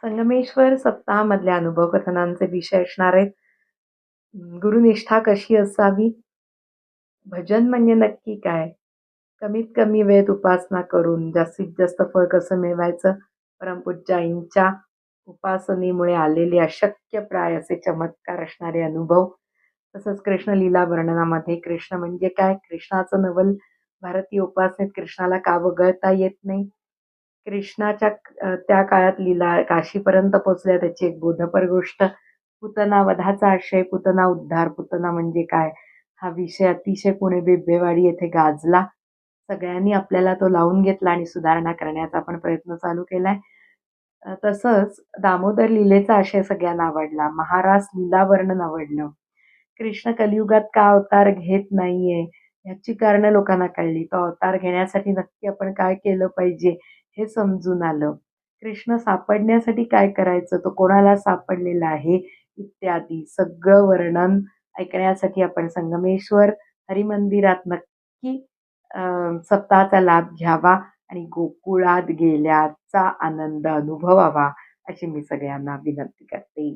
संगमेश्वर सप्ताहामधल्या अनुभव कथनांचे विषय असणार आहेत. गुरुनिष्ठा कशी असावी? भजन म्हणजे नक्की काय? कमीत कमी वेळेत उपासना करून जास्तीत जास्त फळ कसं मिळवायचं? परमपूज्य आईंच्या उपासनेमुळे आलेले अशक्यप्राय असे चमत्कार असणारे अनुभव. तसंच कृष्णलीला वर्णनामध्ये कृष्ण म्हणजे काय? कृष्णाचं नवल भारतीय उपासनेत कृष्णाला का वगळता येत नाही? कृष्णाच्या त्या काळात लीला काशीपर्यंत पोहोचल्या त्याची एक बोधपर गोष्ट. पूतना वधाचा आशय, पूतना उद्धार, पूतना म्हणजे काय? हा विषय अतिशय पुणे बिबवेवाडी येथे गाजला. सगळ्यांनी आपल्याला तो लावून घेतला आणि सुधारणा करण्याचा आपण प्रयत्न चालू केलाय. तसंच दामोदर लीलेचा आशय सगळ्यांना आवडला. महारास लीला वर्णन आवडलं. कृष्ण कलियुगात का अवतार घेत नाहीये याची कारणं लोकांना कळली. तो अवतार घेण्यासाठी नक्की आपण काय केलं पाहिजे हे समजून आलं. कृष्ण सापडण्यासाठी काय करायचं, तो कोणाला सापडलेला आहे इत्यादी सगळं वर्णन ऐकण्यासाठी आपण संगमेश्वर हरिमंदिरात नक्की सप्ताहाचा लाभ घ्यावा आणि गोकुळात गेल्याचा आनंद अनुभवावा अशी मी सगळ्यांना विनंती करते.